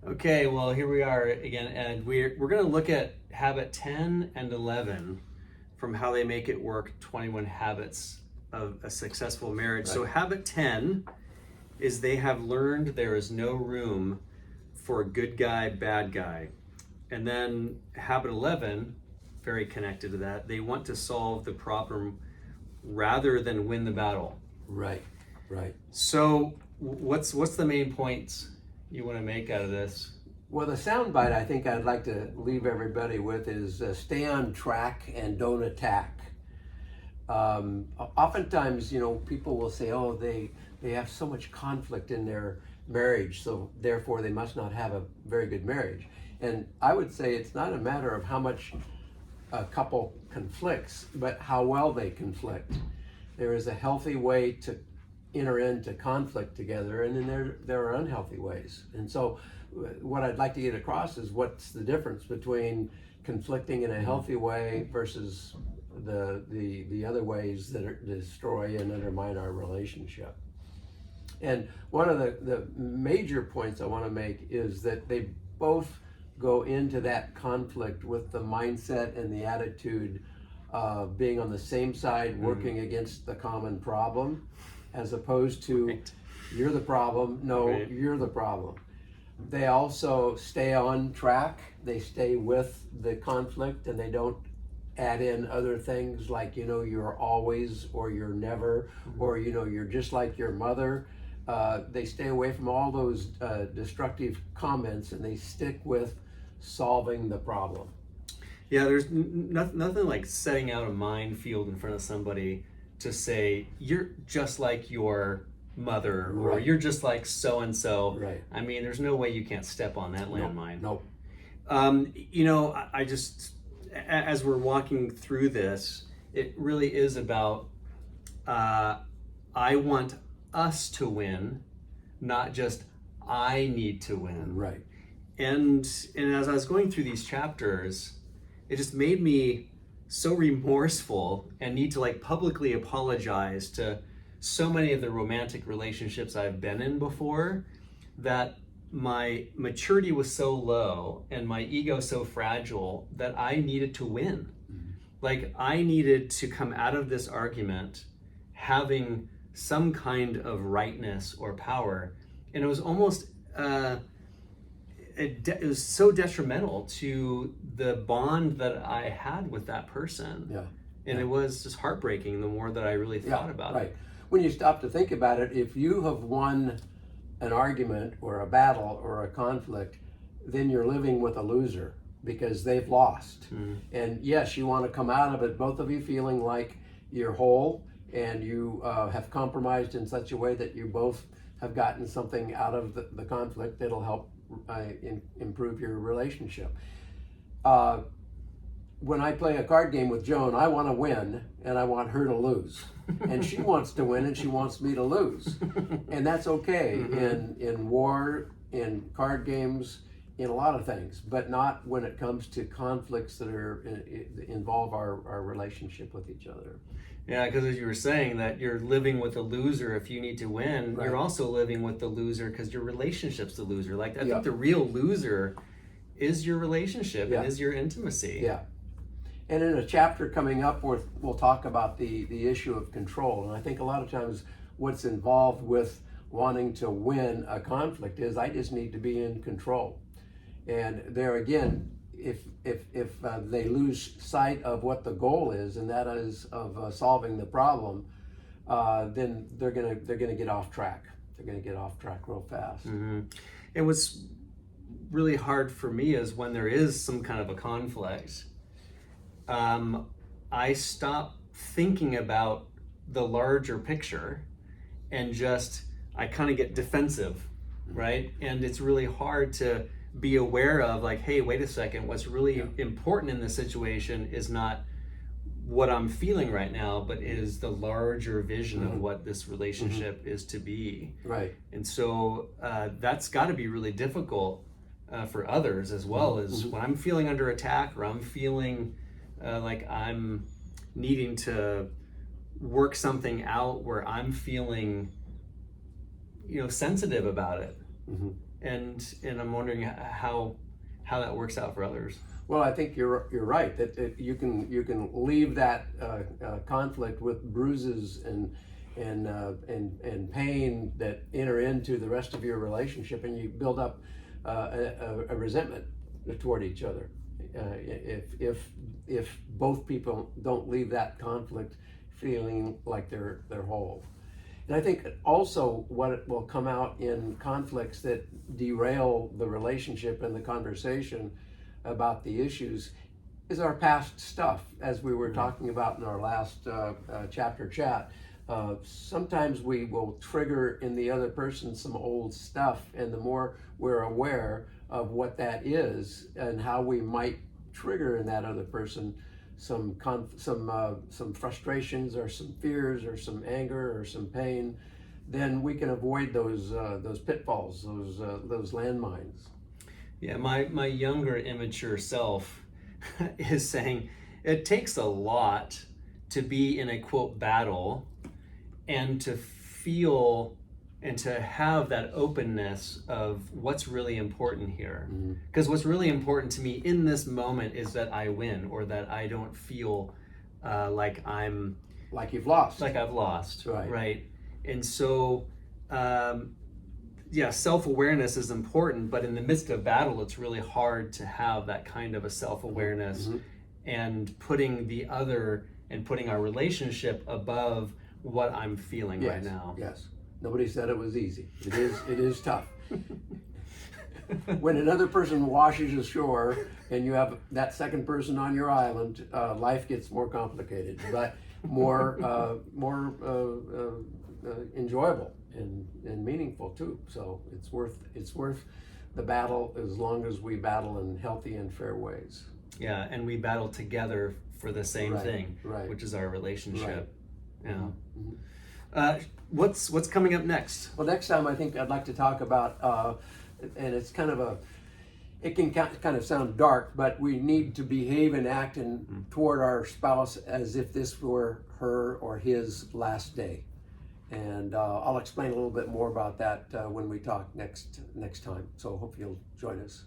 Okay, well, here we are again, and we're going to look at habit 10 and 11 from How They Make It Work 21 Habits of a Successful Marriage. Right. So, habit 10 is they have learned there is no room for good guy, bad guy. And then habit 11, very connected to that, they want to solve the problem rather than win the battle. Right. So, what's the main points you want to make out of this? Well, the soundbite I think I'd like to leave everybody with is stay on track and don't attack. Oftentimes, people will say, oh, they have so much conflict in their marriage, so therefore they must not have a very good marriage. And I would say it's not a matter of how much a couple conflicts, but how well they conflict. There is a healthy way to enter into conflict together, and then there are unhealthy ways. And so what I'd like to get across is what's the difference between conflicting in a healthy way versus the other ways that destroy and undermine our relationship. And one of the major points I want to make is that they both go into that conflict with the mindset and the attitude of being on the same side, working against the common problem, as opposed to Right. You're the problem. No, Right. You're the problem. They also stay on track. They stay with the conflict, and they don't add in other things like, you're always, or you're never, or, you're just like your mother. They stay away from all those destructive comments, and they stick with solving the problem. Yeah, there's nothing like setting out a minefield in front of somebody to say, you're just like your mother, or Right. you're just like so-and-so. Right. I mean, there's no way you can't step on that landmine. Nope. I just, as we're walking through this, it really is about, I want us to win, not just I need to win. Right. And as I was going through these chapters, it just made me so remorseful and need to like publicly apologize to so many of the romantic relationships I've been in before, that my maturity was so low and my ego so fragile that I needed to win. Like I needed to come out of this argument having some kind of rightness or power. And it was almost, it was so detrimental to the bond that I had with that person. Yeah. And it was just heartbreaking the more that I really thought about right. it. When you stop to think about it, if you have won an argument or a battle or a conflict, then you're living with a loser because they've lost. And yes, you want to come out of it, both of you feeling like you're whole and you have compromised in such a way that you both have gotten something out of the conflict that'll help improve your relationship. When I play a card game with Joan, I want to win and I want her to lose. And she wants to win and she wants me to lose. And that's okay in war, in card games, in a lot of things, but not when it comes to conflicts that involve our relationship with each other. Yeah, because as you were saying that you're living with a loser if you need to win, Right. you're also living with the loser because your relationship's the loser. Like I Yeah. think the real loser is your relationship Yeah. and is your intimacy. Yeah. And in a chapter coming up, we'll talk about the issue of control. And I think a lot of times what's involved with wanting to win a conflict is I just need to be in control. And there again, if they lose sight of what the goal is, and that is of solving the problem, then they're gonna get off track. They're gonna get off track real fast. It was really hard for me is when there is some kind of a conflict, I stop thinking about the larger picture and just, I kind of get defensive, right? And it's really hard to be aware of like, hey, wait a second, what's really important in this situation is not what I'm feeling right now, but is the larger vision of what this relationship is to be. Right. And so that's got to be really difficult for others as well, as when I'm feeling under attack or I'm feeling like I'm needing to work something out where I'm feeling, sensitive about it. and I'm wondering how that works out for others. Well, I think you're right that you can leave that conflict with bruises and pain that enter into the rest of your relationship, and you build up a resentment toward each other. If both people don't leave that conflict feeling like they're whole. And I think also what will come out in conflicts that derail the relationship and the conversation about the issues is our past stuff, as we were talking about in our last chapter chat. Sometimes we will trigger in the other person some old stuff, and the more we're aware of what that is and how we might trigger in that other person some frustrations or some fears or some anger or some pain, then we can avoid those pitfalls, those landmines. Yeah, my younger, immature self is saying it takes a lot to be in a quote battle and to feel and to have that openness of what's really important here. Because what's really important to me in this moment is that I win, or that I don't feel like I'm like you've lost, like I've lost, right? And so yeah, self-awareness is important, but in the midst of battle, it's really hard to have that kind of a self-awareness and putting the other and putting our relationship above what I'm feeling right now. Yes. Nobody said it was easy. It is tough. When another person washes ashore and you have that second person on your island, life gets more complicated, but more enjoyable and meaningful too. So it's worth the battle, as long as we battle in healthy and fair ways. Yeah, and we battle together for the same thing, which is our relationship. Yeah. What's coming up next? Well, next time I think I'd like to talk about, and it's kind of it can kind of sound dark, but we need to behave and act toward our spouse as if this were her or his last day. And I'll explain a little bit more about that when we talk next time. So I hope you'll join us.